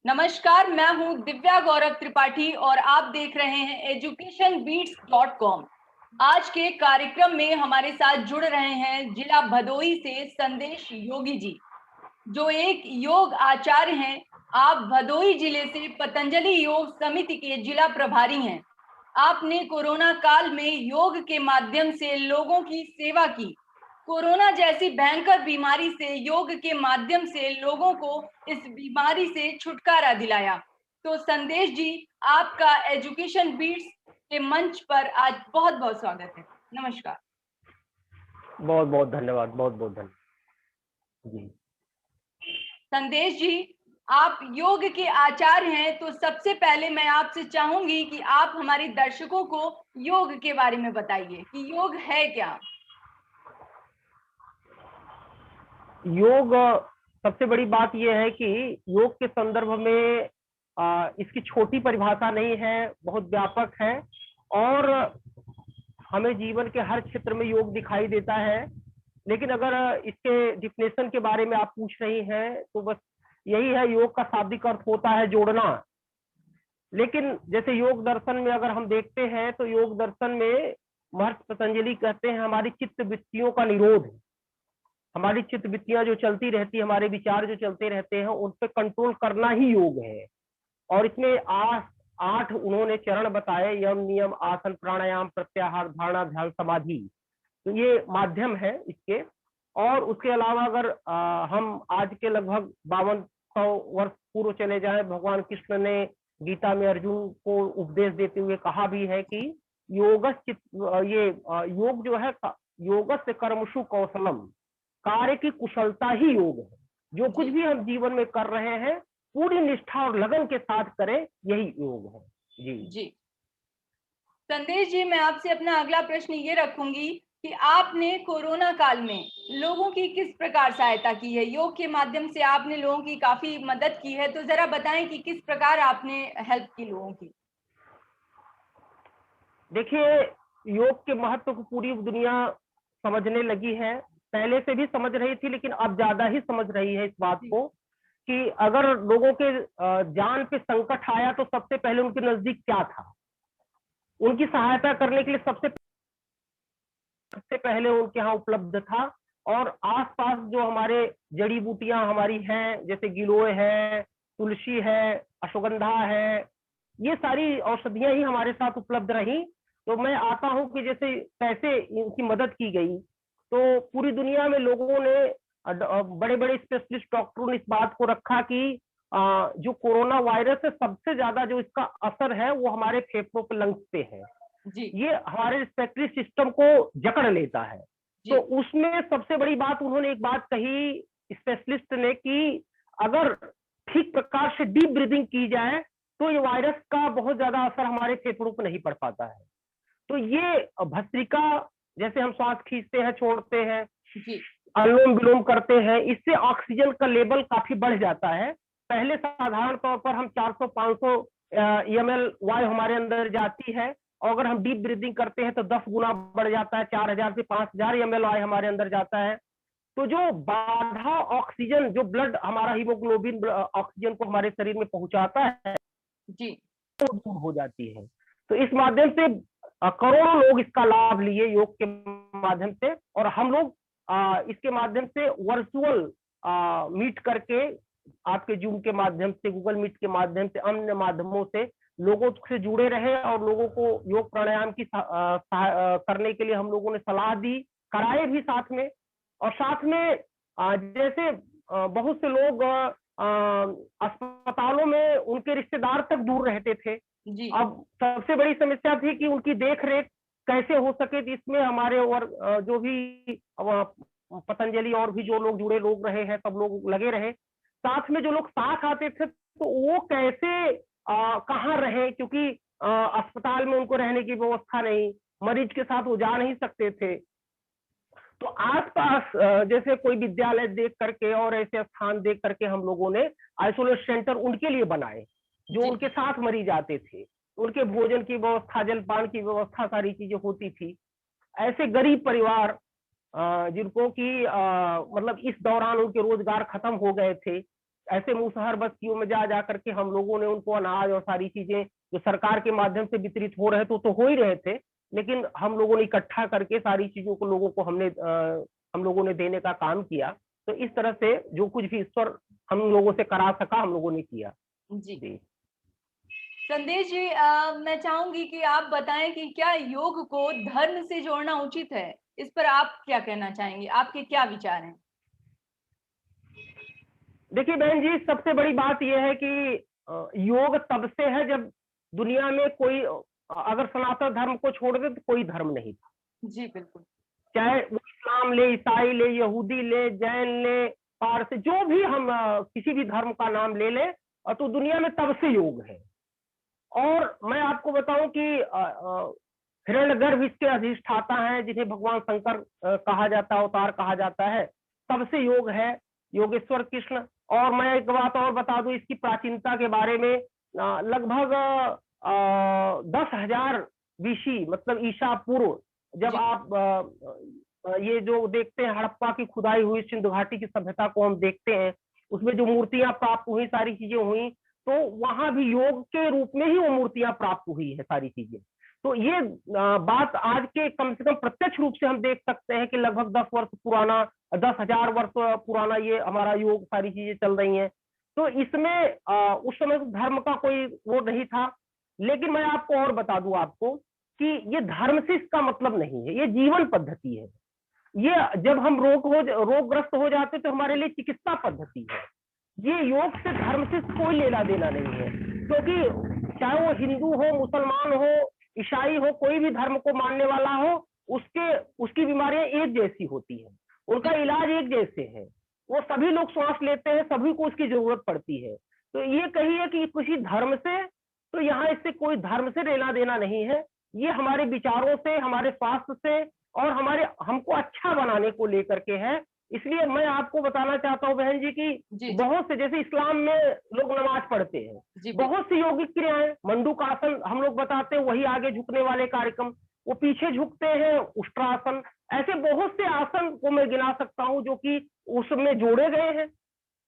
नमस्कार, मैं हूं दिव्या गौरव त्रिपाठी और आप देख रहे हैं educationbeats.com। आज के कार्यक्रम में हमारे साथ जुड़ रहे हैं जिला भदोही से संदेश योगी जी, जो एक योग आचार्य हैं। आप भदोही जिले से पतंजलि योग समिति के जिला प्रभारी हैं। आपने कोरोना काल में योग के माध्यम से लोगों की सेवा की। कोरोना जैसी भयंकर बीमारी से योग के माध्यम से लोगों को इस बीमारी से छुटकारा दिलाया। तो संदेश जी, आपका एजुकेशन बीट्स के मंच पर आज बहुत बहुत स्वागत है। नमस्कार। बहुत बहुत धन्यवाद, बहुत बहुत धन्यवाद जी। संदेश जी, आप योग के आचार्य हैं, तो सबसे पहले मैं आपसे चाहूंगी कि आप हमारे दर्शकों को योग के बारे में बताइए कि योग है क्या। योग, सबसे बड़ी बात यह है कि योग के संदर्भ में इसकी छोटी परिभाषा नहीं है, बहुत व्यापक है और हमें जीवन के हर क्षेत्र में योग दिखाई देता है। लेकिन अगर इसके डिफिनेशन के बारे में आप पूछ रही हैं तो बस यही है, योग का शाब्दिक अर्थ होता है जोड़ना। लेकिन जैसे योग दर्शन में अगर हम देखते हैं तो योग दर्शन में महर्षि पतंजलि कहते हैं हमारी चित्त वृत्तियों का निरोध। हमारी चित्त वृत्तियां जो चलती रहती है, हमारे विचार जो चलते रहते हैं, उन पर कंट्रोल करना ही योग है। और इसमें आठ उन्होंने चरण बताए, यम नियम आसन प्राणायाम प्रत्याहार धारणा ध्यान समाधि। तो ये माध्यम है इसके। और उसके अलावा अगर हम आज के लगभग 5200 वर्ष पूर्व चले जाए, भगवान कृष्ण ने गीता में अर्जुन को उपदेश देते हुए कहा भी है कि योग जो है, योगस्य कर्मसु कौशलम, कार्य की कुशलता ही योग है। जो कुछ भी हम जीवन में कर रहे हैं पूरी निष्ठा और लगन के साथ करें, यही योग है। जी। संदेश जी, मैं आपसे अपना अगला प्रश्न ये रखूंगी कि आपने कोरोना काल में लोगों की किस प्रकार सहायता की है। योग के माध्यम से आपने लोगों की काफी मदद की है, तो जरा बताएं कि किस प्रकार आपने हेल्प की लोगों की। देखिए, योग के महत्व को पूरी दुनिया समझने लगी है। पहले से भी समझ रही थी, लेकिन अब ज्यादा ही समझ रही है इस बात को कि अगर लोगों के जान पे संकट आया तो सबसे पहले उनके नजदीक क्या था। उनकी सहायता करने के लिए सबसे पहले उनके यहाँ उपलब्ध था। और आसपास जो हमारे जड़ी बूटियां हमारी हैं, जैसे गिलोय है, तुलसी है, अश्वगंधा है, ये सारी औषधियां ही हमारे साथ उपलब्ध रही। तो मैं आता हूं कि जैसे कैसे इनकी मदद की गई। तो पूरी दुनिया में लोगों ने, बड़े बड़े स्पेशलिस्ट डॉक्टरों ने इस बात को रखा कि जो कोरोना वायरस है, सबसे ज्यादा जो इसका असर है वो हमारे फेफड़ों पे, लंग्स पे है। ये हमारे रिस्पिरेटरी सिस्टम को जकड़ लेता है। तो उसमें सबसे बड़ी बात, उन्होंने एक बात कही स्पेशलिस्ट ने कि अगर ठीक प्रकार से डीप ब्रीदिंग की जाए तो ये वायरस का बहुत ज्यादा असर हमारे फेफड़ों पर नहीं पड़ पाता है। तो ये भस्त्रिका, जैसे हम श्वास खींचते हैं छोड़ते हैं, अनुलोम विलोम करते हैं, इससे ऑक्सीजन का लेवल काफी बढ़ जाता है। पहले साधारण तौर पर हम 400-500 ml वायु हमारे अंदर जाती है, और अगर हम डीप ब्रीदिंग करते हैं तो 10 गुना बढ़ जाता है, 4000 से 5000 ml वायु हमारे अंदर जाता है। तो जो बाधा ऑक्सीजन, जो ब्लड हमारा हीमोग्लोबिन ऑक्सीजन को हमारे शरीर में पहुंचाता है, तो दूर हो जाती है। तो इस माध्यम से करोड़ों लोग इसका लाभ लिए योग के माध्यम से। और हम लोग इसके माध्यम से वर्चुअल मीट करके, आपके जूम के माध्यम से, गूगल मीट के माध्यम से, अन्य माध्यमों से लोगों से जुड़े रहे और लोगों को योग प्राणायाम की करने के लिए हम लोगों ने सलाह दी, कराए भी साथ में। और साथ में जैसे बहुत से लोग अस्पतालों में उनके रिश्तेदार तक दूर रहते थे। अब सबसे बड़ी समस्या थी कि उनकी देख रेख कैसे हो सके। इसमें हमारे और जो भी पतंजलि और भी जो लोग जुड़े लोग रहे हैं, सब लोग लगे रहे। साथ में जो लोग साथ आते थे तो वो कैसे कहाँ रहे, क्योंकि अस्पताल में उनको रहने की व्यवस्था नहीं, मरीज के साथ वो जा नहीं सकते थे। तो आसपास जैसे कोई विद्यालय देख करके और ऐसे स्थान देख करके हम लोगों ने आइसोलेट सेंटर उनके लिए बनाए, जो उनके साथ मरीज आते थे। उनके भोजन की व्यवस्था, जलपान की व्यवस्था, सारी चीजें होती थी। ऐसे गरीब परिवार जिनको कि मतलब इस दौरान उनके रोजगार खत्म हो गए थे, ऐसे मुसहर बस्तियों में जा करके हम लोगों ने उनको अनाज और सारी चीजें जो सरकार के माध्यम से वितरित हो रहे थे तो हो ही रहे थे, लेकिन हम लोगों ने इकट्ठा करके सारी चीजों को लोगों को हम लोगों ने देने का काम किया। तो इस तरह से जो कुछ भी ईश्वर हम लोगों से करा सका हम लोगों ने किया। जी संदेश जी, मैं चाहूंगी कि आप बताएं कि क्या योग को धर्म से जोड़ना उचित है? इस पर आप क्या कहना चाहेंगे? आपके क्या विचार हैं? देखिए बहन जी, सबसे बड़ी बात यह है कि योग तब से है जब दुनिया में कोई अगर सनातन धर्म को छोड़ दे तो कोई धर्म नहीं था। जी बिल्कुल। चाहे वो इस्लाम ले, ईसाई ले, यहूदी ले, जैन ले, पारसी, जो भी हम किसी भी धर्म का नाम ले लें, तो दुनिया में तब से योग है। और मैं आपको बताऊं कि हिरण्यगर्भ इसके अधिष्ठाता हैं, जिन्हें भगवान शंकर कहा जाता है, अवतार कहा जाता है, तब से योग है, योगेश्वर कृष्ण। और मैं एक बात और बता दूं इसकी प्राचीनता के बारे में, लगभग 10,000 बीसी मतलब ईसा पूर्व, जब आप ये जो देखते हैं हड़प्पा की खुदाई हुई सिंधु घाटी की सभ्यता को हम देखते हैं, उसमें जो मूर्तियां प्राप्त हुई, सारी चीजें हुई, तो वहां भी योग के रूप में ही वो मूर्तियां प्राप्त हुई है सारी चीजें। तो ये बात आज के कम से कम प्रत्यक्ष रूप से हम देख सकते हैं कि लगभग 10 वर्ष पुराना, 10,000 वर्ष पुराना ये हमारा योग, सारी चीजें चल रही हैं। तो इसमें उस समय धर्म का कोई वो नहीं था। लेकिन मैं आपको और बता दूं आपको कि ये धर्म से इसका मतलब नहीं है, ये जीवन पद्धति है। ये जब हम रोगग्रस्त हो जाते तो हमारे लिए चिकित्सा पद्धति है। ये योग से धर्म से कोई लेना देना नहीं है, क्योंकि चाहे वो हिंदू हो, मुसलमान हो, ईसाई हो, कोई भी धर्म को मानने वाला हो, उसकी बीमारियां एक जैसी होती है, उनका इलाज एक जैसे है। वो सभी लोग श्वास लेते हैं, सभी को उसकी जरूरत पड़ती है। तो ये कहिए कि किसी धर्म से, तो यहाँ इससे कोई धर्म से लेना देना नहीं है। ये हमारे विचारों से, हमारे स्वास्थ्य से और हमको अच्छा बनाने को लेकर के है। इसलिए मैं आपको बताना चाहता हूँ बहन जी कि बहुत से, जैसे इस्लाम में लोग नमाज पढ़ते हैं, बहुत सी योगिक क्रियाएं, मंडूक आसन हम लोग बताते हैं, वही आगे झुकने वाले कार्यक्रम, वो पीछे झुकते हैं, उष्ट्रासन, ऐसे बहुत से आसन को मैं गिना सकता हूँ जो कि उसमें जोड़े गए हैं।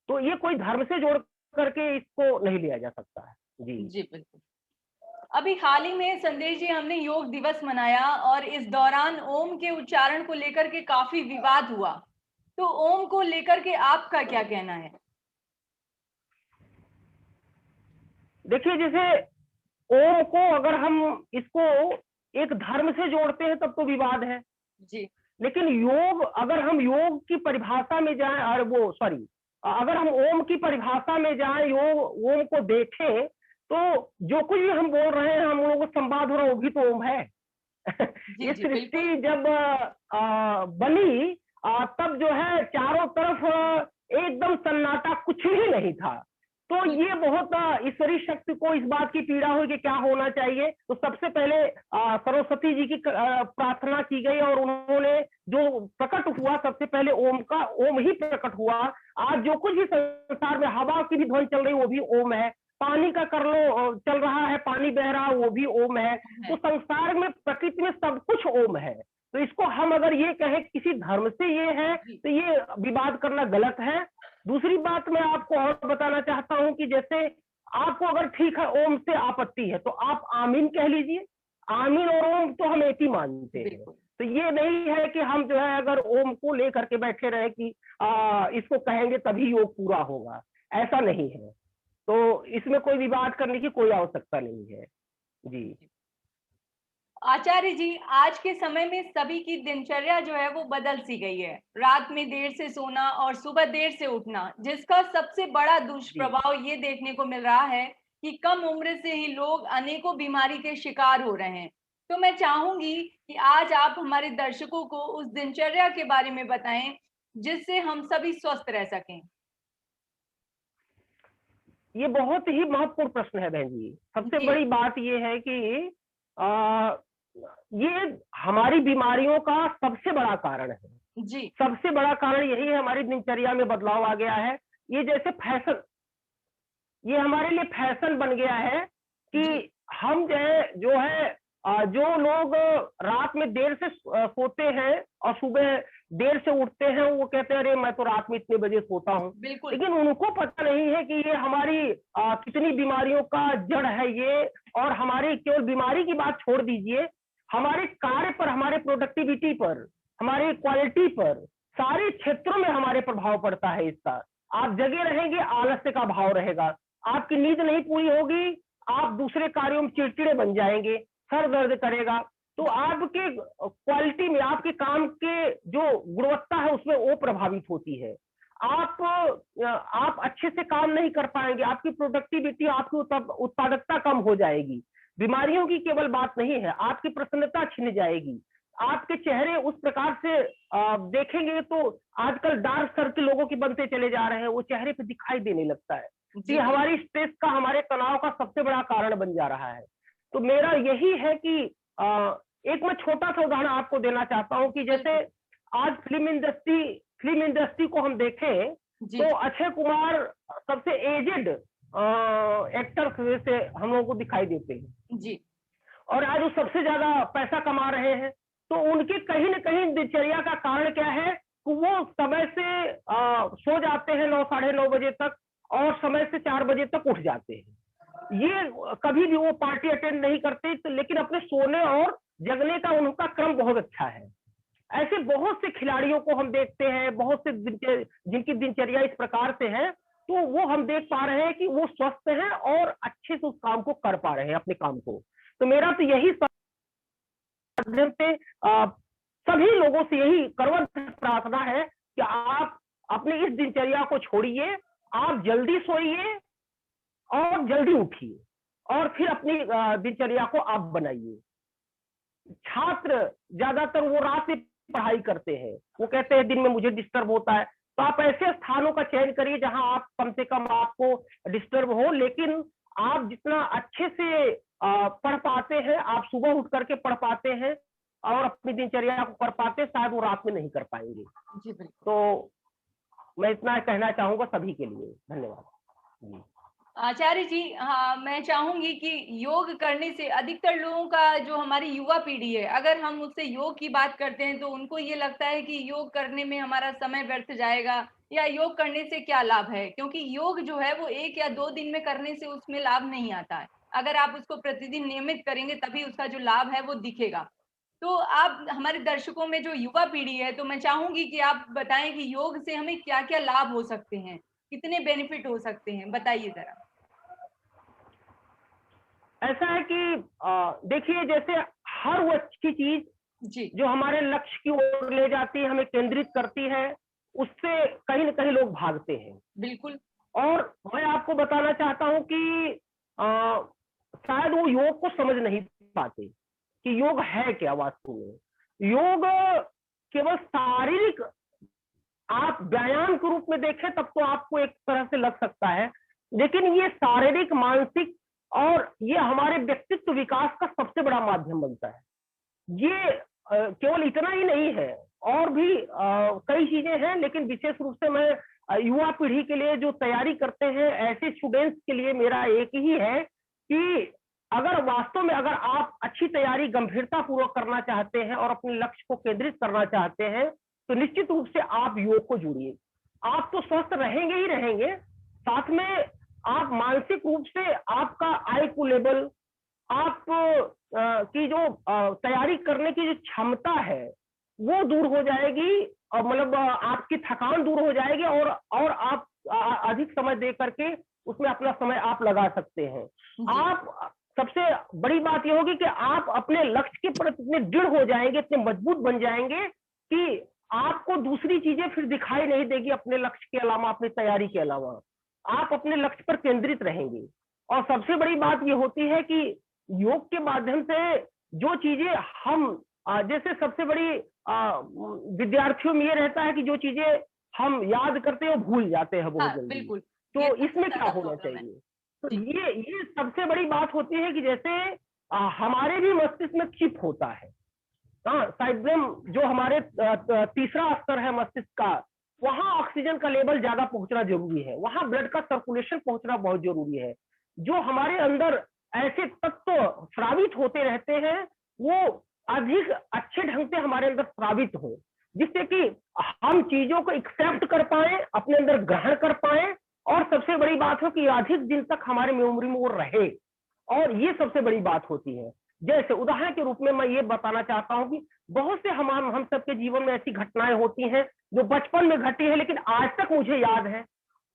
तो ये कोई धर्म से जोड़ करके इसको नहीं लिया जा सकता है। जी बिल्कुल। अभी हाल ही में संदेश जी हमने योग दिवस मनाया और इस दौरान ओम के उच्चारण को लेकर के काफी विवाद हुआ। तो ओम को लेकर के आपका क्या कहना है? देखिए, जैसे ओम को अगर हम इसको एक धर्म से जोड़ते हैं तब तो विवाद है जी, लेकिन योग, अगर हम योग की परिभाषा में जाएं, अगर हम ओम की परिभाषा में जाएं, योग ओम को देखें, तो जो कुछ भी हम बोल रहे हैं, हम लोगों को संवाद हो रहा है, वो भी तो ओम है। ये सृष्टि जब बनी तब जो है चारों तरफ एकदम सन्नाटा, कुछ भी नहीं था। तो ये बहुत ईश्वरीय शक्ति को इस बात की पीड़ा हुई कि क्या होना चाहिए। तो सबसे पहले सरस्वती जी की प्रार्थना की गई और उन्होंने जो प्रकट हुआ, सबसे पहले ओम ही प्रकट हुआ। आज जो कुछ भी संसार में हवा की भी ध्वनि चल रही, वो भी ओम है। पानी का कर लो चल रहा है, पानी बह रहा है, वो भी ओम है। तो संसार में, प्रकृति में सब कुछ ओम है। तो इसको हम अगर ये कहें किसी धर्म से ये है, तो ये विवाद करना गलत है। दूसरी बात मैं आपको और बताना चाहता हूं कि जैसे आपको अगर ठीक है ओम से आपत्ति है, तो आप आमीन कह लीजिए। आमीन और ओम तो हम एक ही मानते हैं। तो ये नहीं है कि हम जो है अगर ओम को लेकर के बैठे रहे कि इसको कहेंगे तभी योग पूरा होगा, ऐसा नहीं है। तो इसमें कोई विवाद करने की कोई आवश्यकता नहीं है। जी आचार्य जी, आज के समय में सभी की दिनचर्या जो है वो बदल सी गई है। रात में देर से सोना और सुबह देर से उठना, जिसका सबसे बड़ा दुष्प्रभाव ये देखने को मिल रहा है कि कम उम्र से ही लोग अनेकों बीमारी के शिकार हो रहे हैं। तो मैं चाहूंगी कि आज आप हमारे दर्शकों को उस दिनचर्या के बारे में बताएं जिससे हम सभी स्वस्थ रह सकें। ये बहुत ही महत्वपूर्ण प्रश्न है बहन जी। सबसे बड़ी बात ये है कि ये हमारी बीमारियों का सबसे बड़ा कारण है। जी, सबसे बड़ा कारण यही है, हमारी दिनचर्या में बदलाव आ गया है। ये जैसे फैशन, ये हमारे लिए फैशन बन गया है कि हम जो है जो लोग रात में देर से सोते हैं और सुबह देर से उठते हैं, वो कहते हैं अरे मैं तो रात में इतने बजे सोता हूँ। लेकिन उनको पता नहीं है कि ये हमारी कितनी बीमारियों का जड़ है ये। और हमारी केवल बीमारी की बात छोड़ दीजिए, हमारे कार्य पर, हमारे प्रोडक्टिविटी पर, हमारी क्वालिटी पर, सारे क्षेत्रों में हमारे प्रभाव पड़ता है इसका। आप जगे रहेंगे, आलस्य का भाव रहेगा, आपकी नींद नहीं पूरी होगी, आप दूसरे कार्यों में चिड़चिड़े बन जाएंगे, सर दर्द करेगा। तो आपके क्वालिटी में, आपके काम के जो गुणवत्ता है उसमें वो प्रभावित होती है। आप अच्छे से काम नहीं कर पाएंगे, आपकी प्रोडक्टिविटी, आपकी उत्पादकता कम हो जाएगी। बीमारियों की केवल बात नहीं है, आपकी प्रसन्नता छिन जाएगी। आपके चेहरे उस प्रकार से देखेंगे तो आजकल डार्क सर्कल लोगों के बनते चले जा रहे हैं, वो चेहरे पे दिखाई देने लगता है। ये हमारी स्ट्रेस का, हमारे तनाव का सबसे बड़ा कारण बन जा रहा है। तो मेरा यही है कि एक मैं छोटा सा उदाहरण आपको देना चाहता हूं कि जैसे आज फिल्म इंडस्ट्री को हम देखें तो अक्षय कुमार सबसे एजेड एक्टर से हम लोगों को दिखाई देते हैं जी। और आज वो सबसे ज्यादा पैसा कमा रहे हैं। तो उनके कहीं ना कहीं दिनचर्या का कारण क्या है कि वो समय से सो जाते हैं 9 साढ़े 9 बजे तक और समय से 4 बजे तक उठ जाते हैं। ये कभी भी वो पार्टी अटेंड नहीं करते, तो लेकिन अपने सोने और जगने का उनका क्रम बहुत अच्छा है। ऐसे बहुत से खिलाड़ियों को हम देखते हैं, बहुत से जिनकी दिनचर्या इस प्रकार से है, तो वो हम देख पा रहे हैं कि वो स्वस्थ हैं और अच्छे से उस काम को कर पा रहे हैं, अपने काम को। तो मेरा तो यही माध्यम से सभी लोगों से यही करवत प्रार्थना है कि आप अपनी इस दिनचर्या को छोड़िए, आप जल्दी सोइए और जल्दी उठिए और फिर अपनी दिनचर्या को आप बनाइए। छात्र ज्यादातर वो रात में पढ़ाई करते हैं, वो कहते हैं दिन में मुझे डिस्टर्ब होता है, तो आप ऐसे स्थानों का चयन करिए जहां आप कम से कम आपको डिस्टर्ब हो, लेकिन आप जितना अच्छे से पढ़ पाते हैं, आप सुबह उठ करके पढ़ पाते हैं और अपनी दिनचर्या को कर पाते हैं, शायद वो रात में नहीं कर पाएंगे। जी बिल्कुल। तो मैं इतना कहना चाहूंगा सभी के लिए। धन्यवाद। आचार्य जी, हाँ, मैं चाहूंगी कि योग करने से अधिकतर लोगों का, जो हमारी युवा पीढ़ी है, अगर हम उससे योग की बात करते हैं तो उनको ये लगता है कि योग करने में हमारा समय व्यर्थ जाएगा या योग करने से क्या लाभ है, क्योंकि योग जो है वो 1 या 2 दिन में करने से उसमें लाभ नहीं आता है। अगर आप उसको प्रतिदिन नियमित करेंगे तभी उसका जो लाभ है वो दिखेगा। तो आप हमारे दर्शकों में जो युवा पीढ़ी है, तो मैं चाहूंगी कि आप बताएं कि योग से हमें क्या क्या लाभ हो सकते हैं, कितने बेनिफिट हो सकते हैं, बताइए जरा। ऐसा है कि देखिए, जैसे हर वो अच्छी चीज जी। जो हमारे लक्ष्य की ओर ले जाती है, हमें केंद्रित करती है, उससे कहीं ना कहीं लोग भागते हैं। बिल्कुल। और मैं आपको बताना चाहता हूं कि शायद वो योग को समझ नहीं पाते कि योग है क्या वास्तव में। योग केवल शारीरिक आप व्यायाम के रूप में देखें तब तो आपको एक तरह से लग सकता है, लेकिन ये शारीरिक, मानसिक और ये हमारे व्यक्तित्व विकास का सबसे बड़ा माध्यम बनता है। ये केवल इतना ही नहीं है, और भी कई चीजें हैं, लेकिन विशेष रूप से मैं युवा पीढ़ी के लिए जो तैयारी करते हैं ऐसे स्टूडेंट्स के लिए मेरा एक ही है कि अगर वास्तव में अगर आप अच्छी तैयारी गंभीरता पूर्वक करना चाहते हैं और अपने लक्ष्य को केंद्रित करना चाहते हैं, तो निश्चित रूप से आप योग को जुड़िए। आप तो स्वस्थ रहेंगे ही रहेंगे, साथ में आप मानसिक रूप से आपका IQ लेवल, आप की जो तैयारी करने की जो क्षमता है वो दूर हो जाएगी, और मतलब आपकी थकान दूर हो जाएगी और आप अधिक समय दे करके उसमें अपना समय आप लगा सकते हैं। आप सबसे बड़ी बात यह होगी कि आप अपने लक्ष्य के प्रति इतने दृढ़ हो जाएंगे, इतने मजबूत बन जाएंगे कि आपको दूसरी चीजें फिर दिखाई नहीं देगी अपने लक्ष्य के अलावा, अपनी तैयारी के अलावा। आप अपने लक्ष्य पर केंद्रित रहेंगे। और सबसे बड़ी बात यह होती है कि योग के माध्यम से जो चीजें हम जैसे सबसे बड़ी विद्यार्थियों में ये रहता है कि जो चीजें हम याद करते हैं वो भूल जाते हैं बहुत जल्दी। बिल्कुल। तो इसमें क्या होना चाहिए? तो ये सबसे बड़ी बात होती है कि जैसे हमारे भी मस्तिष्क में चिप होता है, साइब्रम जो हमारे तीसरा स्तर है मस्तिष्क का, वहां ऑक्सीजन का लेवल ज्यादा पहुंचना जरूरी है, वहां ब्लड का सर्कुलेशन पहुंचना बहुत जरूरी है। जो हमारे अंदर ऐसे तत्व स्रावित होते रहते हैं वो अधिक अच्छे ढंग से हमारे अंदर स्रावित हो, जिससे कि हम चीजों को एक्सेप्ट कर पाए, अपने अंदर ग्रहण कर पाए, और सबसे बड़ी बात हो कि अधिक दिन तक हमारे मेमोरी में वो रहे। और ये सबसे बड़ी बात होती है। जैसे उदाहरण के रूप में मैं ये बताना चाहता हूं कि बहुत से हम सबके जीवन में ऐसी घटनाएं होती हैं जो बचपन में घटी है लेकिन आज तक मुझे याद है।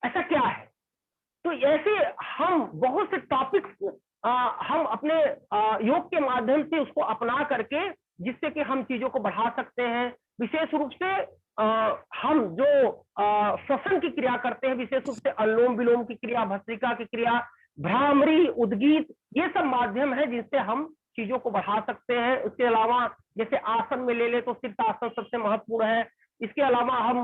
ऐसा क्या है? तो ऐसे हम बहुत से टॉपिक्स हम अपने योग के माध्यम से उसको अपना करके, जिससे कि हम चीजों को बढ़ा सकते हैं। विशेष रूप से हम जो श्वसन की क्रिया करते हैं, विशेष रूप से अनुलोम विलोम की क्रिया, भस्त्रिका की क्रिया, भ्रामरी, उद्गीत, ये सब माध्यम है जिनसे हम चीजों को बढ़ा सकते हैं। उसके अलावा जैसे आसन में ले ले तो सिद्धासन सबसे महत्वपूर्ण है। इसके अलावा हम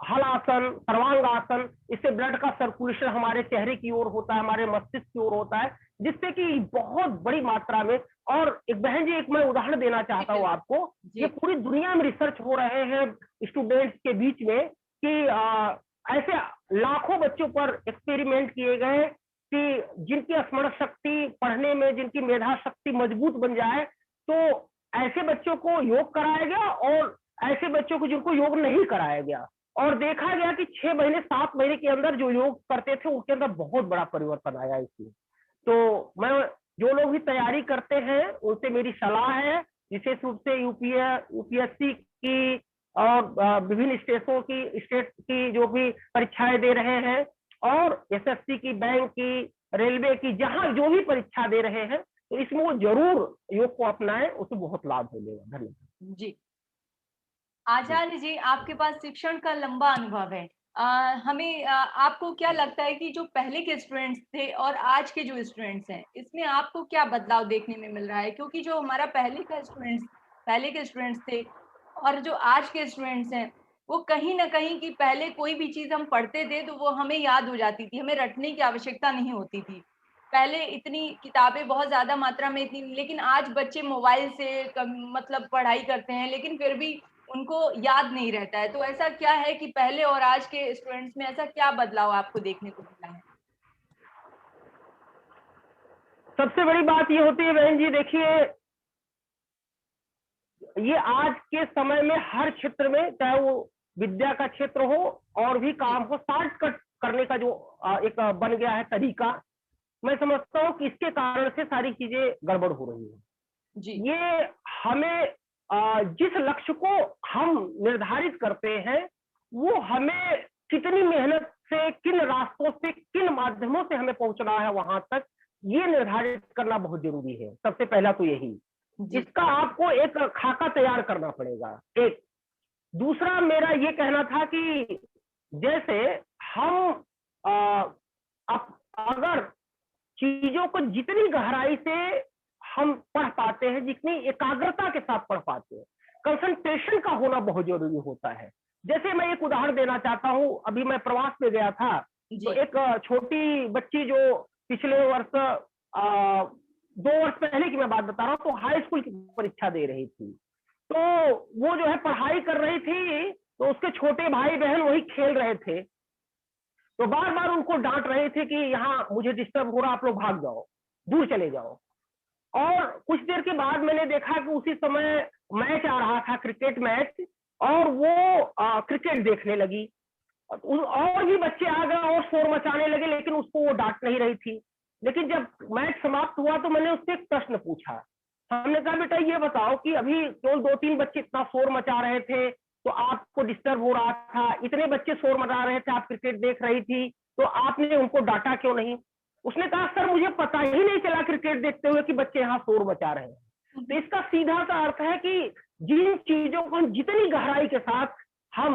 हलासन, सर्वांगासन, इससे ब्लड का सर्कुलेशन हमारे चेहरे की ओर होता है, हमारे मस्तिष्क की ओर होता है, जिससे कि बहुत बड़ी मात्रा में। और एक बहन जी, एक मैं उदाहरण देना चाहता हूँ आपको। ये पूरी दुनिया में रिसर्च हो रहे हैं स्टूडेंट्स के बीच में कि ऐसे लाखों बच्चों पर एक्सपेरिमेंट किए गए कि जिनकी स्मरण शक्ति, पढ़ने में जिनकी मेधा शक्ति मजबूत बन जाए, तो ऐसे बच्चों को योग कराया गया और ऐसे बच्चों को जिनको योग नहीं कराया गया। और देखा गया कि 6 महीने 7 महीने के अंदर जो योग करते थे उनके अंदर बहुत बड़ा परिवर्तन आया इसमें। तो मैं, जो लोग भी तैयारी करते हैं उनसे मेरी सलाह है, विशेष रूप से यूपीएससी की और विभिन्न स्टेट की जो भी परीक्षाएं दे रहे हैं, और एसएससी की, बैंक की, रेलवे की, जहां जो भी परीक्षा दे रहे हैं, तो इसमें वो जरूर योग को अपनाएं, उससे बहुत लाभ मिलेगा। धन्यवाद जी। आचार्य जी, आपके पास शिक्षण का लंबा अनुभव है। आपको क्या लगता है कि जो पहले के स्टूडेंट्स थे और आज के जो स्टूडेंट्स हैं, इसमें आपको क्या बदलाव देखने में मिल रहा है? क्योंकि जो हमारा पहले के स्टूडेंट्स थे और जो आज के स्टूडेंट्स हैं, वो कहीं न कहीं कि पहले कोई भी चीज़ हम पढ़ते थे तो वो हमें याद हो जाती थी, हमें रटने की आवश्यकता नहीं होती थी। पहले इतनी किताबें बहुत ज़्यादा मात्रा में इतनी, लेकिन आज बच्चे मोबाइल से मतलब पढ़ाई करते हैं, लेकिन फिर भी उनको याद नहीं रहता है। तो ऐसा क्या है कि पहले और आज के स्टूडेंट्स में ऐसा क्या बदलाव आपको देखने को मिला है? सबसे बड़ी बात ये होती है बहन जी, देखिए, ये आज के समय में हर क्षेत्र में, चाहे वो विद्या का क्षेत्र हो और भी काम हो, शॉर्टकट करने का जो एक बन गया है तरीका, मैं समझता हूं कि इसके कारण से सारी चीजें गड़बड़ हो रही है जी। ये हमें जिस लक्ष्य को हम निर्धारित करते हैं, वो हमें कितनी मेहनत से, किन रास्तों से, किन माध्यमों से हमें पहुंचना है वहां तक, ये निर्धारित करना बहुत जरूरी है। सबसे पहला तो यही, इसका आपको एक खाका तैयार करना पड़ेगा। एक दूसरा मेरा ये कहना था कि जैसे हम अगर चीजों को जितनी गहराई से हम पढ़ पाते हैं, जितनी एकाग्रता के साथ पढ़ पाते हैं, कंसंट्रेशन का होना बहुत जरूरी होता है। जैसे मैं एक उदाहरण देना चाहता हूं, अभी मैं प्रवास में गया था, तो एक छोटी बच्ची जो पिछले वर्ष 2 वर्ष पहले की मैं बात बता रहा हूँ, तो हाई स्कूल की परीक्षा दे रही थी। तो वो जो है पढ़ाई कर रही थी, तो उसके छोटे भाई बहन वही खेल रहे थे, तो बार बार उनको डांट रहे थे कि यहाँ मुझे डिस्टर्ब हो रहा, आप लोग भाग जाओ, दूर चले जाओ। और कुछ देर के बाद मैंने देखा कि उसी समय मैच आ रहा था, क्रिकेट मैच, और वो क्रिकेट देखने लगी। और भी बच्चे आ गए और शोर मचाने लगे, लेकिन उसको वो डांट नहीं रही थी। लेकिन जब मैच समाप्त हुआ तो मैंने उससे एक प्रश्न पूछा। हमने कहा, बेटा ये बताओ कि अभी केवल 2-3 बच्चे इतना शोर मचा रहे थे तो आपको डिस्टर्ब हो रहा था, इतने बच्चे शोर मचा रहे थे, आप क्रिकेट देख रही थी, तो आपने उनको डांटा क्यों नहीं? उसने कहा, सर मुझे पता ही नहीं चला क्रिकेट देखते हुए कि बच्चे यहाँ शोर मचा रहे हैं। तो इसका सीधा सा अर्थ है कि जिन चीजों को हम जितनी गहराई के साथ हम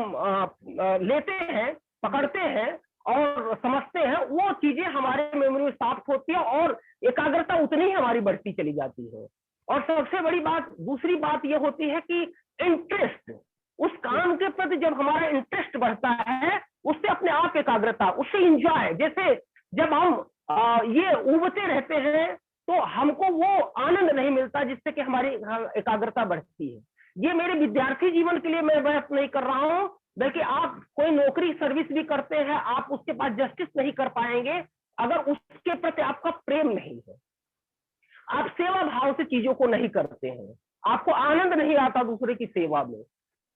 लेते हैं, पकड़ते हैं और समझते हैं, वो चीजें हमारे मेमोरी में स्थापित होती है और एकाग्रता उतनी ही हमारी बढ़ती चली जाती है। और सबसे बड़ी बात, दूसरी बात ये होती है कि इंटरेस्ट, उस काम के प्रति जब हमारा इंटरेस्ट बढ़ता है, उससे अपने आप एकाग्रता, उससे इंजॉय, जैसे जब हम ये उबते रहते हैं तो हमको वो आनंद नहीं मिलता जिससे कि हमारी एकाग्रता बढ़ती है। ये मेरे विद्यार्थी जीवन के लिए मैं बात नहीं कर रहा हूं, बल्कि आप कोई नौकरी सर्विस भी करते हैं, आप उसके पास जस्टिस नहीं कर पाएंगे अगर उसके प्रति आपका प्रेम नहीं है। आप सेवा भाव से चीजों को नहीं करते हैं, आपको आनंद नहीं आता दूसरे की सेवा में,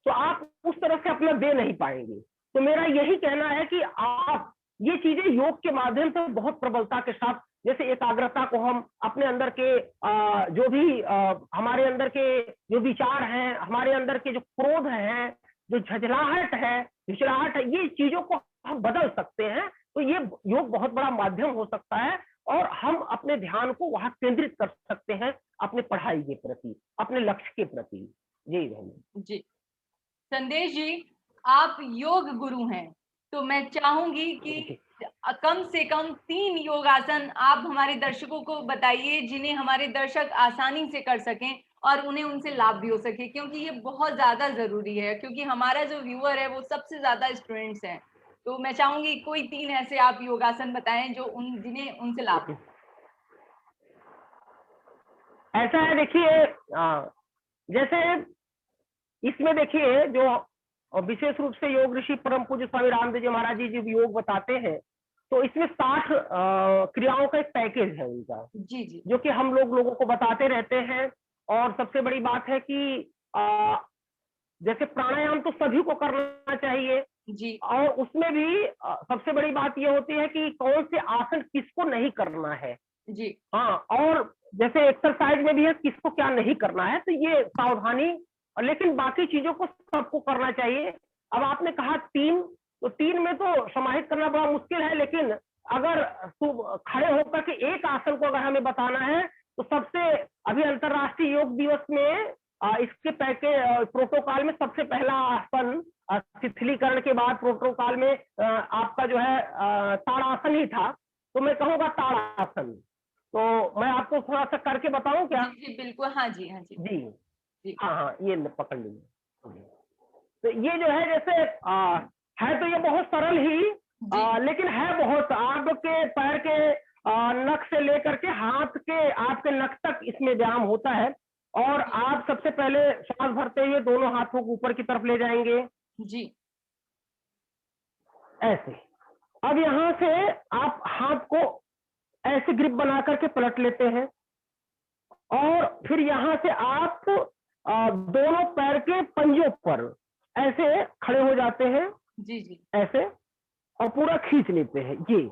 तो आप उस तरह से अपना दे नहीं पाएंगे। तो मेरा यही कहना है कि आप ये चीजें योग के माध्यम से बहुत प्रबलता के साथ, जैसे एकाग्रता को हम अपने अंदर के जो भी हमारे अंदर के जो विचार हैं, हमारे अंदर के जो क्रोध हैं, जो झंझलाहट है, झिझलाहट है, ये चीजों को हम बदल सकते हैं। तो ये योग बहुत बड़ा माध्यम हो सकता है और हम अपने ध्यान को वहां केंद्रित कर सकते हैं अपने पढ़ाई के प्रति, अपने लक्ष्य के प्रति। जी जी संदेश जी, आप योग गुरु हैं, तो मैं चाहूंगी कि कम से कम 3 योगासन आप हमारे दर्शकों को बताइए जिन्हें हमारे दर्शक आसानी से कर सकें और उन्हें उनसे लाभ भी हो सके, क्योंकि ये बहुत ज्यादा जरूरी है, क्योंकि हमारा जो व्यूअर है वो सबसे ज्यादा स्टूडेंट्स हैं। तो मैं चाहूंगी कोई 3 ऐसे आप योगासन बताएं जो जिन्हें उनसे लाभ हो। ऐसा है, देखिए जैसे इसमें देखिए जो विशेष रूप से योग ऋषि परम पूज्य स्वामी रामदेव जी महाराज जी जो योग बताते हैं, तो इसमें 60 क्रियाओं का एक पैकेज है उनका, जी जी, जो कि हम लोगों को बताते रहते हैं। और सबसे बड़ी बात है कि जैसे प्राणायाम तो सभी को करना चाहिए जी और उसमें भी सबसे बड़ी बात ये होती है कि कौन से आसन किसको नहीं करना है। जी, हाँ, और जैसे एक्सरसाइज में भी है किसको क्या नहीं करना है, तो ये सावधानी, लेकिन बाकी चीजों को सबको करना चाहिए। अब आपने कहा 3, तो 3 में तो समाहित करना बड़ा मुश्किल है, लेकिन अगर खड़े होकर के एक आसन को अगर हमें बताना है, तो सबसे अभी अंतर्राष्ट्रीय योग दिवस में इसके प्रोटोकॉल में सबसे पहला आसन शिथिलीकरण के बाद प्रोटोकॉल में आपका जो है ताड़ासन ही था, तो मैं कहूँगा ताड़ासन। तो मैं आपको थोड़ा सा करके बताऊं क्या? जी जी बिल्कुल, हाँ जी, हाँ जी जी, जी, हाँ हाँ, ये पकड़ लीजिए। तो ये जो है जैसे है तो ये बहुत सरल ही, लेकिन है बहुत, आपके पैर के नख से लेकर के हाथ के आपके नख तक इसमें व्यायाम होता है। और आप सबसे पहले श्वास भरते हुए दोनों हाथों को ऊपर की तरफ ले जाएंगे, जी ऐसे। अब यहां से आप हाथ को ऐसे ग्रिप बना करके पलट लेते हैं और फिर यहां से आप दोनों पैर के पंजों पर ऐसे खड़े हो जाते हैं, जी जी, ऐसे, और पूरा खींच लेते हैं। ये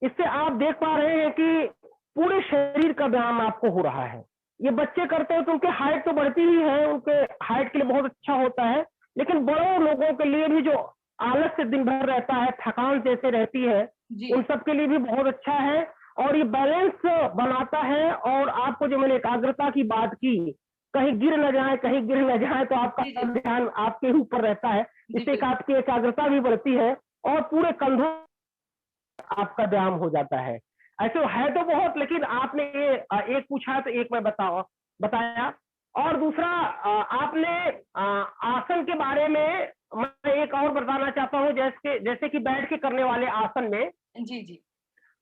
इससे आप देख पा रहे हैं कि पूरे शरीर का व्यायाम आपको हो रहा है। ये बच्चे करते हैं तो उनके हाइट तो बढ़ती ही है, उनके हाइट के लिए बहुत अच्छा होता है, लेकिन बड़े लोगों के लिए भी जो आलस से दिन भर रहता है, थकान जैसे रहती है, उन सब के लिए भी बहुत अच्छा है। और ये बैलेंस बनाता है। और आपको जो मैंने एकाग्रता की बात की, कहीं गिर न जाए, कहीं गिर न जाए, तो आपका ध्यान आपके ऊपर रहता है, इससे आपकी एकाग्रता भी बढ़ती है और पूरे कंधों आपका व्यायाम हो जाता है। ऐसे है तो बहुत, लेकिन आपने ये एक पूछा तो एक मैं बताया। और दूसरा आपने आसन के बारे में मैं एक और बताना चाहता हूँ, जैसे कि बैठ के करने वाले आसन में, जी जी,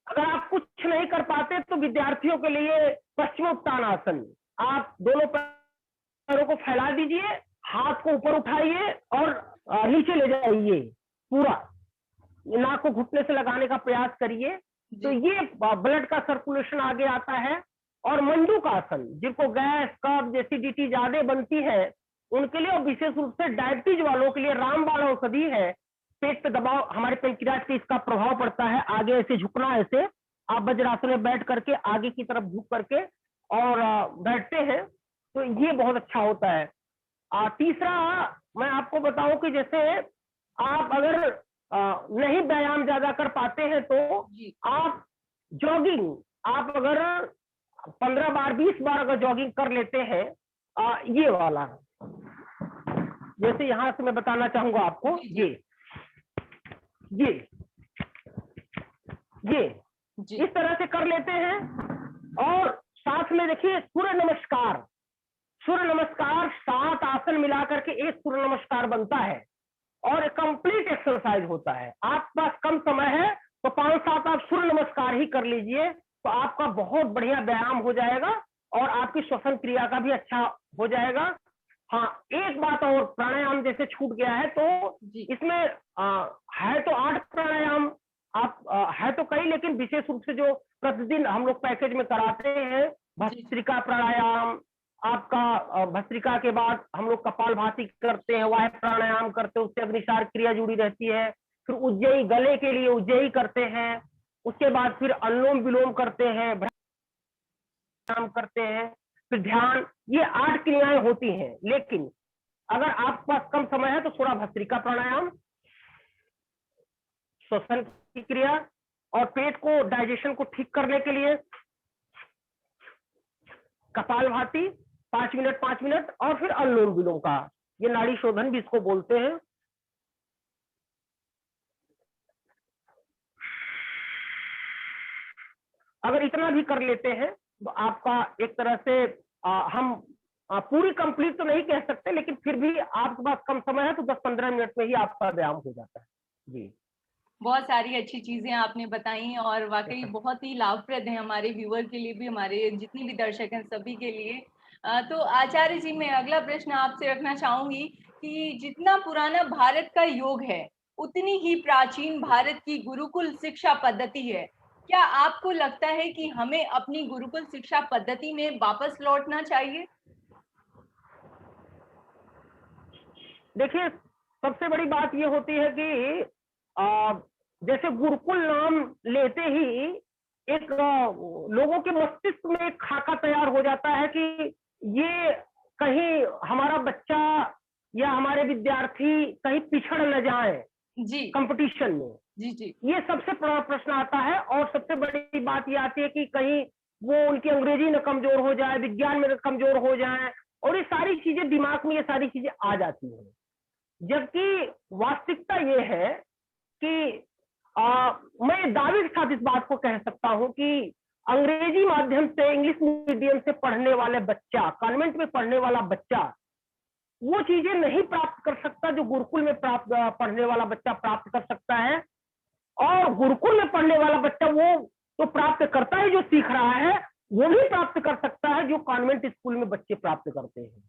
अगर आप कुछ नहीं कर पाते तो विद्यार्थियों के लिए पश्चिमोत्तानासन, आप दोनों पैरों को फैला दीजिए, हाथ को ऊपर उठाइए और नीचे ले जाइए, पूरा नाक को घुटने से लगाने का प्रयास करिए, तो ये ब्लड का सर्कुलेशन आगे आता है। और मंडूकासन, जिनको गैस, कब्ज, एसिडिटी ज्यादा बनती है उनके लिए, और विशेष रूप से डायबिटीज वालों के लिए रामबाण औषधि है। पेट पे दबाव, हमारे पेनक्रियाज पे इसका प्रभाव पड़ता है, आगे ऐसे झुकना, ऐसे आप वज्रासन में बैठ करके आगे की तरफ झुक करके और बैठते हैं, तो ये बहुत अच्छा होता है। तीसरा मैं आपको बताऊं कि जैसे आप अगर नहीं व्यायाम ज्यादा कर पाते हैं तो आप जॉगिंग, आप अगर 15 बार 20 बार अगर जॉगिंग कर लेते हैं, ये वाला, जैसे यहां से मैं बताना चाहूंगा आपको, ये इस तरह से कर लेते हैं। और साथ में देखिए सूर्य नमस्कार, 7 आसन मिलाकर के एक सूर्य नमस्कार बनता है और कंप्लीट एक्सरसाइज होता है। आपके पास कम समय है तो 5-7 आप सूर्य नमस्कार ही कर लीजिए, तो आपका बहुत बढ़िया व्यायाम हो जाएगा और आपकी श्वसन क्रिया का भी अच्छा हो जाएगा। हाँ, एक बात और, प्राणायाम जैसे छूट गया है, तो इसमें है तो 8 प्राणायाम, आप है तो कई, लेकिन विशेष रूप से जो प्रतिदिन हम लोग पैकेज में कराते हैं भस्त्रिका प्राणायाम, आपका भस्त्रिका के बाद हम लोग कपालभाति करते हैं, वायु प्राणायाम करते हैं, उससे अग्निसार क्रिया जुड़ी रहती है। फिर उज्जयी, गले के लिए उज्जयी करते हैं। उसके बाद फिर अनुलोम विलोम करते हैं, प्राणायाम करते हैं, फिर ध्यान। ये 8 क्रियाएं होती हैं। लेकिन अगर आपके पास कम समय है तो थोड़ा भस्त्रिका प्राणायाम, श्वसन की क्रिया, और पेट को, डाइजेशन को ठीक करने के लिए कपालभाति 5 मिनट 5 मिनट, और फिर अनुलोम विलोम का, ये नाड़ी शोधन भी इसको बोलते हैं। अगर इतना भी कर लेते हैं तो आपका एक तरह से हम पूरी कंप्लीट तो नहीं कह सकते, लेकिन फिर भी आपके पास कम समय है तो 10-15 मिनट में ही आपका व्यायाम हो जाता है। जी, बहुत सारी अच्छी चीजें आपने बताई और वाकई बहुत ही लाभप्रद है हमारे व्यूअर के लिए भी, हमारे जितने भी दर्शक हैं सभी के लिए। तो आचार्य जी, मैं अगला प्रश्न आपसे रखना चाहूंगी कि जितना पुराना भारत का योग है उतनी ही प्राचीन भारत की गुरुकुल शिक्षा पद्धति है। क्या आपको लगता है कि हमें अपनी गुरुकुल शिक्षा पद्धति में वापस लौटना चाहिए? देखिए, सबसे बड़ी बात ये होती है कि जैसे गुरुकुल नाम लेते ही एक लोगों के मस्तिष्क में एक खाका तैयार हो जाता है कि ये कहीं हमारा बच्चा या हमारे विद्यार्थी कहीं पिछड़ न जाए जी, कंपटीशन में। जी जी, ये सबसे बड़ा प्रश्न आता है। और सबसे बड़ी बात ये आती है कि कहीं वो उनकी अंग्रेजी न कमजोर हो जाए, विज्ञान में न कमजोर हो जाए, और ये सारी चीजें दिमाग में, ये सारी चीजें आ जाती हैं। जबकि वास्तविकता ये है कि मैं दावे के साथ इस बात को कह सकता हूं कि अंग्रेजी माध्यम से, इंग्लिश मीडियम से पढ़ने वाले बच्चा, कॉन्वेंट में पढ़ने वाला बच्चा वो चीजें नहीं प्राप्त कर सकता जो गुरुकुल में पढ़ने वाला बच्चा प्राप्त कर सकता है। और गुरुकुल में पढ़ने वाला बच्चा वो तो प्राप्त करता है, जो सीख रहा है वो भी प्राप्त कर सकता है जो कॉन्वेंट स्कूल में बच्चे प्राप्त करते हैं।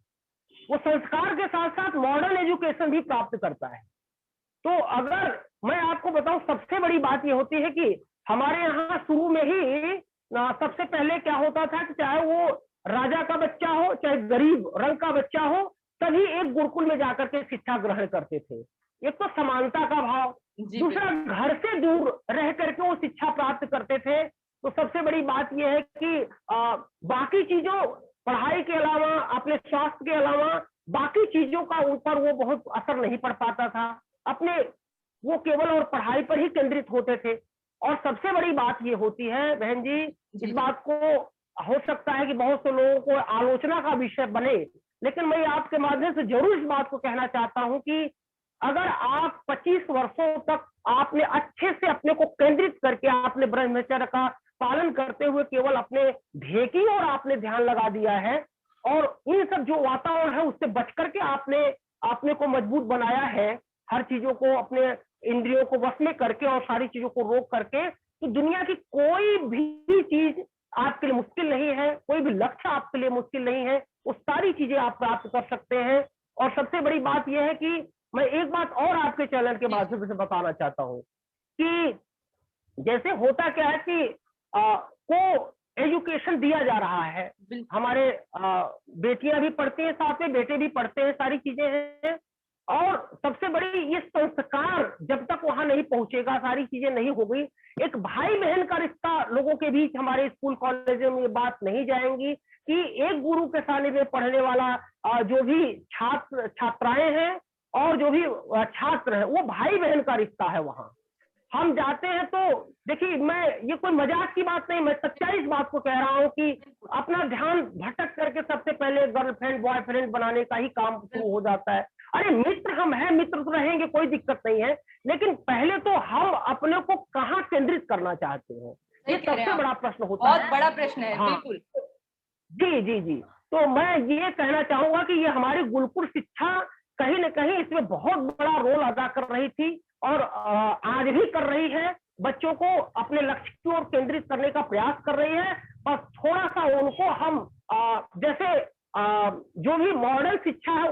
वो संस्कार के साथ साथ मॉडर्न एजुकेशन भी प्राप्त करता है। तो अगर मैं आपको बताऊं, सबसे बड़ी बात ये होती है कि हमारे यहाँ शुरू में ही सबसे पहले क्या होता था कि चाहे वो राजा का बच्चा हो, चाहे गरीब रंग का बच्चा हो, सभी एक गुरुकुल में जाकर के शिक्षा ग्रहण करते थे। एक तो समानता का भाव, दूसरा घर से दूर रह करके वो शिक्षा प्राप्त करते थे। तो सबसे बड़ी बात यह है कि बाकी चीजों, पढ़ाई के अलावा, अपने स्वास्थ्य के अलावा बाकी चीजों का ऊपर वो बहुत असर नहीं पड़ पाता था। अपने वो केवल और पढ़ाई पर ही केंद्रित होते थे। और सबसे बड़ी बात ये होती है बहन जी, इस बात को हो सकता है कि बहुत से लोगों को आलोचना का विषय बने, लेकिन मैं आपके माध्यम से जरूर इस बात को कहना चाहता हूं कि अगर आप 25 वर्षों तक आपने अच्छे से अपने को केंद्रित करके, आपने ब्रह्मचर्य का पालन करते हुए केवल अपने ध्येय की और आपने ध्यान लगा दिया है, और इन सब जो वातावरण है उससे बच करके आपने अपने को मजबूत बनाया है, हर चीजों को, अपने इंद्रियों को वश में करके और सारी चीजों को रोक करके, तो दुनिया की कोई भी चीज आपके लिए मुश्किल नहीं है, कोई भी लक्ष्य आपके लिए मुश्किल नहीं है। वो सारी चीजें आप प्राप्त कर सकते हैं। और सबसे बड़ी बात यह है कि मैं एक बात और आपके चैनल के माध्यम से बताना चाहता हूं कि जैसे होता क्या है कि को एजुकेशन दिया जा रहा है, हमारे बेटियां भी पढ़ती हैं, साथ में बेटे भी पढ़ते हैं, सारी चीजें हैं। और सबसे बड़ी ये संस्कार जब तक वहां नहीं पहुंचेगा, सारी चीजें नहीं हो गई, एक भाई बहन का रिश्ता लोगों के बीच हमारे स्कूल कॉलेजों में ये बात नहीं जाएंगी कि एक गुरु के सानिध्य में पढ़ने वाला जो भी छात्र छात्राएं हैं और जो भी छात्र है, वो भाई बहन का रिश्ता है। वहां हम जाते हैं तो देखिए, मैं ये कोई मजाक की बात नहीं, मैं सच्चाई इस बात को कह रहा हूं कि अपना ध्यान भटक करके सबसे पहले गर्लफ्रेंड बॉयफ्रेंड बनाने का ही काम शुरू हो जाता है। अरे मित्र हम हैं, मित्र तो रहेंगे, कोई दिक्कत नहीं है, लेकिन पहले तो हम अपने को कहाँ केंद्रित करना चाहते हैं, ये सबसे बड़ा प्रश्न होता है। बहुत बड़ा प्रश्न है। बिल्कुल जी जी जी। तो मैं ये कहना चाहूंगा कि ये हमारी गुरुकुल शिक्षा कहीं न कहीं इसमें बहुत बड़ा रोल अदा कर रही थी और आज भी कर रही है। बच्चों को अपने लक्ष्य की ओर केंद्रित करने का प्रयास कर रही है। बस थोड़ा सा उनको हम जैसे जो भी मॉडर्न शिक्षा है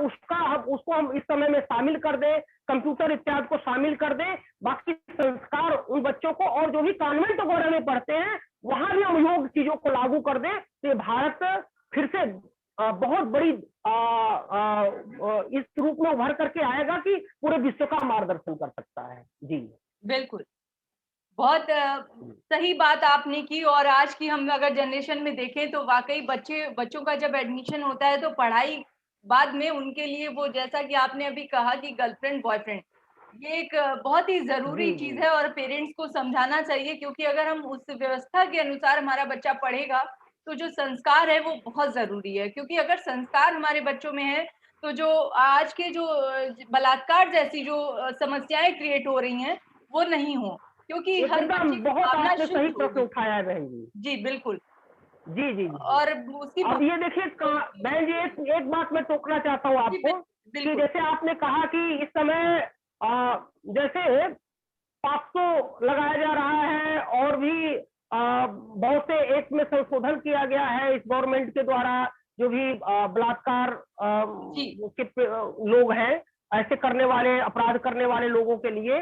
उसको हम इस समय में शामिल कर दें, कंप्यूटर इत्यादि को शामिल कर दें, बाकी संस्कार उन बच्चों को, और जो भी कॉन्वेंट वगैरह में पढ़ते हैं वहां भी हम योग चीजों को लागू कर दें, तो ये भारत फिर से बहुत बड़ी इस रूप में उभर करके आएगा कि पूरे विश्व का मार्गदर्शन कर सकता है। जी बिल्कुल, बहुत सही बात आपने की। और आज की हम अगर जनरेशन में देखें तो वाकई बच्चों का जब एडमिशन होता है तो पढ़ाई बाद में उनके लिए, वो जैसा कि आपने अभी कहा कि गर्लफ्रेंड बॉयफ्रेंड, ये एक बहुत ही जरूरी जी चीज जी है और पेरेंट्स को समझाना चाहिए, क्योंकि अगर हम उस व्यवस्था के अनुसार हमारा बच्चा पढ़ेगा तो जो संस्कार है वो बहुत जरूरी है। क्योंकि अगर संस्कार हमारे बच्चों में है तो जो आज के जो बलात्कार जैसी जो समस्याएं क्रिएट हो रही हैं वो नहीं हो, क्योंकि हर एकदम बच्चे की बहुत भावना आपने शुद्ध सही प्रश्न होगी। उठाया है बहन जी। जी बिल्कुल। जी जी जी। और उसकी अब ये देखिए बहन जी, एक बात मैं टोकना चाहता हूँ जी, आपको, कि बिल्कुल जैसे आपने कहा कि इस समय जैसे 500 लगाया जा रहा है, और भी बहुत से एक्ट में संशोधन किया गया है इस गवर्नमेंट के द्वारा, जो भी बलात्कार जी के लोग हैं, ऐसे करने वाले, अपराध करने वाले लोगों के लिए।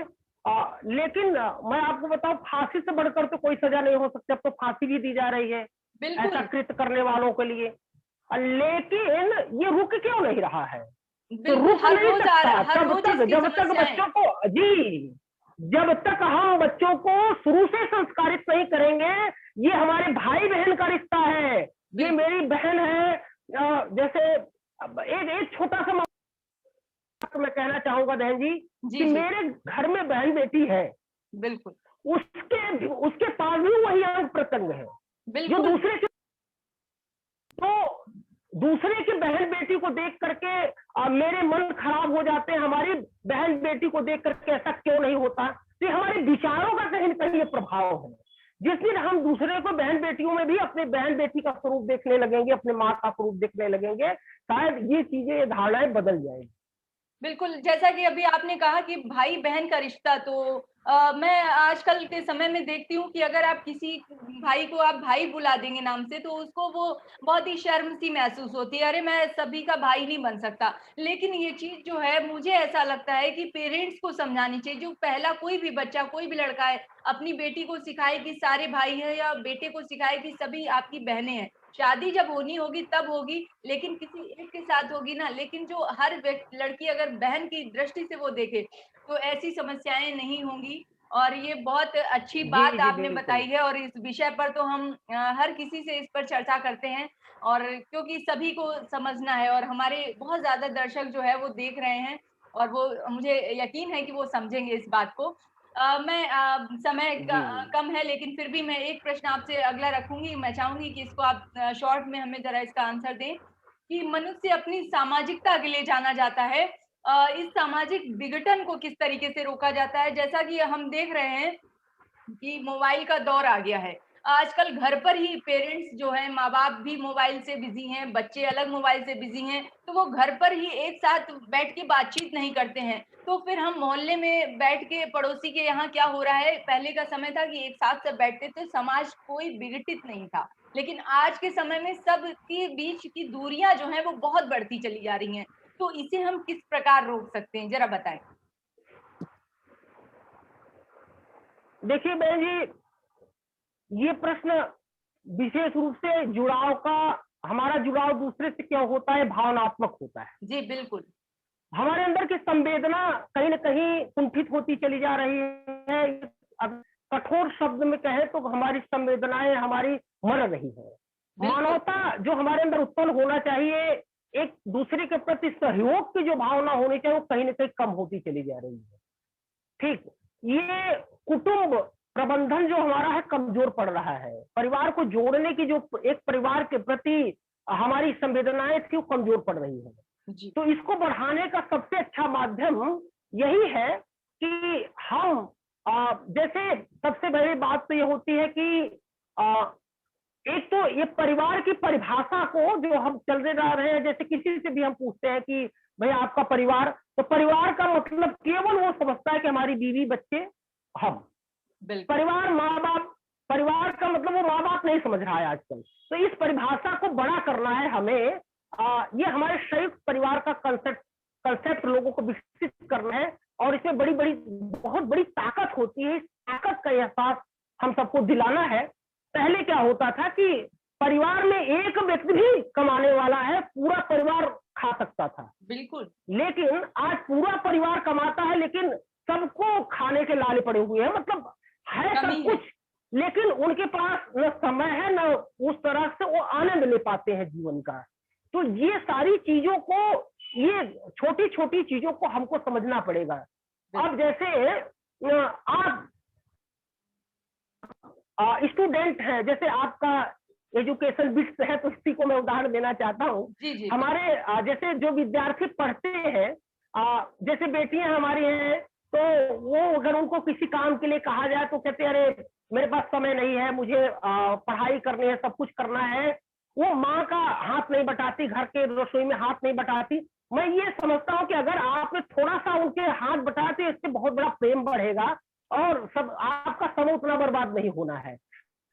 लेकिन मैं आपको बताऊं, फांसी से बढ़कर तो कोई सजा नहीं हो सकती। अब तो फांसी भी दी जा रही है ऐसा बिल्कुल कृत्य करने वालों के लिए। लेकिन ये रुक क्यों नहीं रहा है? तो बिल्कुल, रुक नहीं सकता हर तब रोज तक इसकी जब तक समस्याएं। बच्चों को, जी, जब तक हम बच्चों को शुरू से संस्कारित नहीं करेंगे। ये हमारे भाई बहन का रिश्ता है, ये बिल्कुल मेरी बहन है। जैसे एक एक छोटा सा बात मैं कहना चाहूंगा बहन जी, कि जी जी मेरे घर में बहन बेटी है, बिल्कुल उसके उसके पास भी वही अंग प्रत्यंग है जो बिल्कुल दूसरे के। तो दूसरे की बहन बेटी को देख करके मेरे मन खराब हो जाते हैं। हमारी बहन बेटी को देख करके ऐसा क्यों नहीं होता? तो ये हमारे विचारों का कहीं न कहीं ये प्रभाव है। जिस दिन हम दूसरे को, बहन बेटियों में भी अपने बहन बेटी का स्वरूप देखने लगेंगे, अपने माँ का स्वरूप देखने लगेंगे, शायद ये चीजें, ये धारणाएं बदल जाएंगी। बिल्कुल, जैसा कि अभी आपने कहा कि भाई-बहन का रिश्ता, तो मैं आजकल के समय में देखती हूँ कि अगर आप किसी भाई को आप भाई बुला देंगे नाम से, तो उसको वो बहुत ही शर्म-सी महसूस होती है, अरे मैं सभी का भाई नहीं बन सकता। लेकिन ये चीज़ जो है, मुझे ऐसा लगता है कि पेरेंट्स को समझानी चाहिए, जो पहला कोई भी बच्चा, कोई भी लड़का है, अपनी बेटी को सिखाए कि सारे भाई हैं, या बेटे को सिखाए कि सभी आपकी बहनें हैं। शादी जब होनी होगी तब होगी, लेकिन किसी एक के साथ होगी ना। लेकिन जो हर लड़की अगर बहन की दृष्टि से वो देखे तो ऐसी समस्याएं नहीं होंगी। और ये बहुत अच्छी जी बात जी आपने बिल्कुल। बताई है, और इस विषय पर तो हम हर किसी से इस पर चर्चा करते हैं, और क्योंकि सभी को समझना है, और हमारे बहुत ज्यादा दर्शक जो है वो देख रहे हैं, और वो, मुझे यकीन है कि वो समझेंगे इस बात को। मैं समय जी कम है, लेकिन फिर भी मैं एक प्रश्न आपसे अगला रखूंगी। मैं चाहूंगी कि इसको आप शॉर्ट में हमें जरा इसका आंसर दें, कि मनुष्य अपनी सामाजिकता के लिए जाना जाता है। इस सामाजिक विघटन को किस तरीके से रोका जाता है? जैसा कि हम देख रहे हैं कि मोबाइल का दौर आ गया है। आजकल घर पर ही पेरेंट्स जो हैं, माँ-बाप भी मोबाइल से बिज़ी हैं, बच्चे अलग मोबाइल से बिज़ी हैं, तो वो घर पर ही एक साथ बैठ के बातचीत नहीं करते हैं। तो फिर हम मोहल्ले में बैठ के पड़ोसी के यहाँ क्या हो रहा है, पहले का समय था कि एक साथ सब बैठते थे, समाज कोई विघटित नहीं था। लेकिन आज के समय में सबके बीच की दूरियाँ जो हैं, वो बहुत बढ़ती चली जा रही हैं। तो इसे हम किस प्रकार रोक सकते हैं? ज़रा बताएँ। देखिए बहन जी, ये प्रश्न विशेष रूप से जुड़ाव का, हमारा जुड़ाव दूसरे से क्यों होता है, भावनात्मक होता है। जी, बिल्कुल। हमारे अंदर की संवेदना कहीं न कहीं कुंठित होती चली जा रही है। अब कठोर शब्द में कहें तो हमारी संवेदनाएं हमारी मर रही है। बिल्कुल, मानवता जो हमारे अंदर उत्पन्न होना चाहिए, एक दूसरे के प्रति सहयोग की जो भावना होनी चाहिए, वो कहीं न कहीं कम होती चली जा रही है। ठीक, ये कुटुंब प्रबंधन जो हमारा है कमजोर पड़ रहा है। परिवार को जोड़ने की जो एक परिवार के प्रति हमारी संवेदनाएं थी, वो कमजोर पड़ रही है। जी, तो इसको बढ़ाने का सबसे अच्छा माध्यम यही है कि हम जैसे सबसे बड़ी बात तो ये होती है कि अ, एक तो ये परिवार की परिभाषा को जो हम चलते जा रहे हैं, जैसे किसी से भी हम पूछते हैं कि भाई आपका परिवार, तो परिवार का मतलब केवल वो समझता है कि हमारी बीवी बच्चे हम। बिल्कुल। परिवार माँ बाप, परिवार का मतलब वो माँ बाप नहीं समझ रहा है आजकल। तो इस परिभाषा को बड़ा करना है हमें, ये हमारे संयुक्त परिवार का कंसेप्ट लोगों को विकसित करना है, और इसमें बहुत बड़ी ताकत होती है। इस ताकत का एहसास हम सबको दिलाना है। पहले क्या होता था कि परिवार में एक व्यक्ति भी कमाने वाला है, पूरा परिवार खा सकता था। बिल्कुल। लेकिन आज पूरा परिवार कमाता है, लेकिन सबको खाने के लाले पड़े हुए हैं। मतलब है सब कुछ, लेकिन उनके पास न समय है, न उस तरह से वो आनंद ले पाते हैं जीवन का। तो ये सारी चीजों को, ये छोटी छोटी चीजों को हमको समझना पड़ेगा। अब जैसे आप स्टूडेंट हैं, जैसे आपका एजुकेशन बिट्स है, तो इसी को मैं उदाहरण देना चाहता हूँ। हमारे जैसे जो विद्यार्थी पढ़ते हैं, जैसे बेटियां हमारी हैं, तो वो अगर उनको किसी काम के लिए कहा जाए तो कहते हैं अरे मेरे पास समय नहीं है, मुझे पढ़ाई करनी है, सब कुछ करना है। वो माँ का हाथ नहीं बटाती, घर के रसोई में हाथ नहीं बटाती। मैं ये समझता हूँ कि अगर आपने थोड़ा सा उनके हाथ बटाए तो इससे बहुत बड़ा प्रेम बढ़ेगा और सब आपका समय उतना बर्बाद नहीं होना है।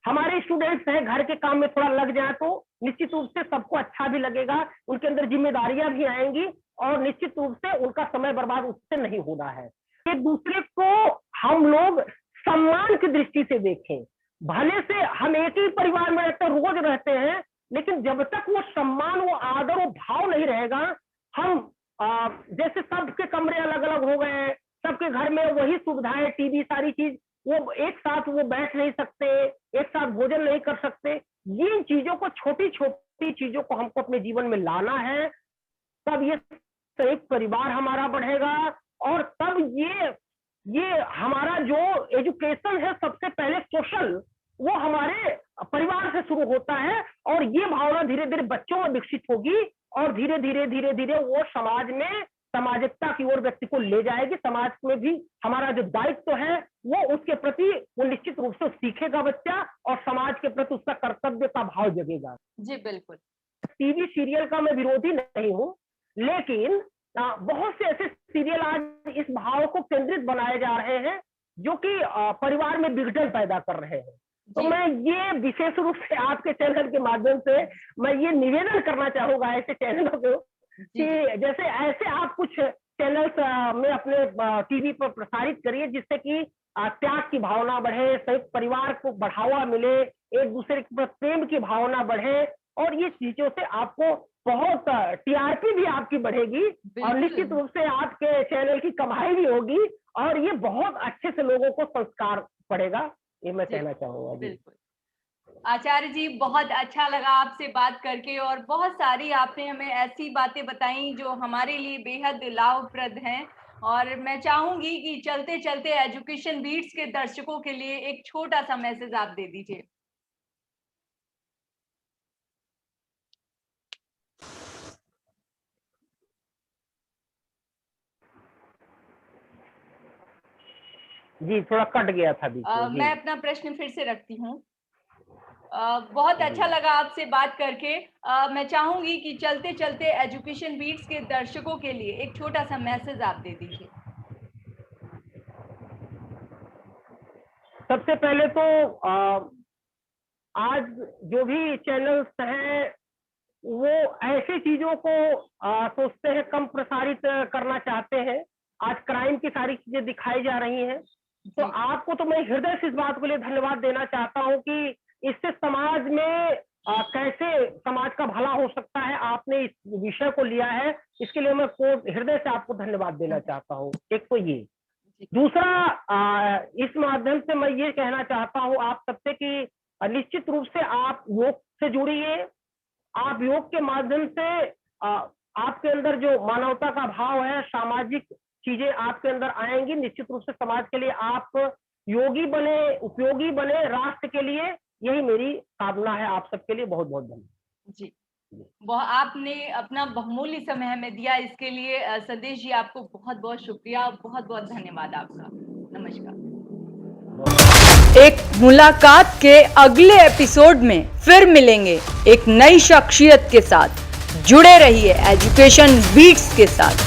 हमारे स्टूडेंट्स हैं, घर के काम में थोड़ा लग जाए तो निश्चित रूप से सबको अच्छा भी लगेगा, उनके अंदर जिम्मेदारियां भी आएंगी और निश्चित रूप से उनका समय बर्बाद उससे नहीं होना है। एक दूसरे को हम लोग सम्मान की दृष्टि से देखें। भले से हम एक ही परिवार में रहते, रोज रहते हैं, लेकिन जब तक वो सम्मान, वो आदर, वो भाव नहीं रहेगा, हम जैसे सबके कमरे अलग अलग हो गए, सबके घर में वही सुविधाएं, टीवी, सारी चीज, वो एक साथ वो बैठ नहीं सकते, एक साथ भोजन नहीं कर सकते। ये चीजों को, छोटी छोटी चीजों को हमको अपने जीवन में लाना है, तब ये संयुक्त परिवार हमारा बढ़ेगा। और तब ये हमारा जो एजुकेशन है, सबसे पहले सोशल, वो हमारे परिवार से शुरू होता है, और ये भावना धीरे धीरे बच्चों में विकसित होगी और धीरे धीरे वो समाज में सामाजिकता की ओर व्यक्ति को ले जाएगी। समाज में भी हमारा जो दायित्व है वो उसके प्रति वो निश्चित रूप से सीखेगा बच्चा, और समाज के प्रति उसका कर्तव्य का भाव जगेगा। जी बिल्कुल। टीवी सीरियल का मैं विरोधी नहीं हूँ, लेकिन बहुत से ऐसे सीरियल आज इस भाव को केंद्रित बनाए जा रहे हैं जो कि परिवार में विघटन पैदा कर रहे हैं। तो मैं ये विशेष रूप से आपके चैनल के माध्यम से मैं ये निवेदन करना चाहूंगा ऐसे चैनलों को कि जैसे ऐसे आप कुछ चैनल्स में अपने टीवी पर प्रसारित करिए, जिससे कि त्याग की भावना बढ़े, संयुक्त परिवार को बढ़ावा मिले, एक दूसरे के प्रति प्रेम की भावना बढ़े, और ये चीजों से आपको बहुत टीआरपी भी आपकी बढ़ेगी और निश्चित रूप से आपके चैनल की कमाई भी होगी, और ये बहुत अच्छे से लोगों को संस्कार पड़ेगा। ये मैं कहना चाहूंगा। बिल्कुल आचार्य जी, बहुत अच्छा लगा आपसे बात करके, और बहुत सारी आपने हमें ऐसी बातें बताई जो हमारे लिए बेहद लाभप्रद हैं। और मैं चाहूंगी कि चलते चलते एजुकेशन बीट्स के दर्शकों के लिए एक छोटा सा मैसेज आप दे दीजिए। जी थोड़ा कट गया था मैं अपना प्रश्न फिर से रखती हूँ। बहुत अच्छा लगा आपसे बात करके। मैं चाहूंगी कि चलते चलते एजुकेशन बीट्स के दर्शकों के लिए एक छोटा सा मैसेज आप दे दीजिए। सबसे पहले तो आज जो भी चैनल्स हैं वो ऐसी चीजों को सोचते हैं, कम प्रसारित करना चाहते हैं। आज क्राइम की सारी चीजें दिखाई जा रही हैं, तो आपको तो मैं हृदय से इस बात के लिए धन्यवाद देना चाहता हूं कि इससे समाज में कैसे समाज का भला हो सकता है, आपने इस विषय को लिया है, इसके लिए मैं हृदय से आपको धन्यवाद देना चाहता हूँ। एक तो ये, दूसरा इस माध्यम से मैं ये कहना चाहता हूँ आप सबसे कि निश्चित रूप से आप योग से जुड़िए। आप योग के माध्यम से आपके अंदर जो मानवता का भाव है, सामाजिक चीजें आपके अंदर आएंगी। निश्चित रूप से समाज के लिए आप योगी बने, उपयोगी बने, राष्ट्र के लिए, यही मेरी कामना है आप सबके लिए। बहुत बहुत धन्यवाद जी। आपने अपना बहुमूल्य समय हमें दिया, इसके लिए संदेश जी आपको बहुत बहुत शुक्रिया, बहुत बहुत धन्यवाद आपका। नमस्कार। एक मुलाकात के अगले एपिसोड में फिर मिलेंगे एक नई शख्सियत के साथ। जुड़े रहिए एजुकेशन बीट्स के साथ।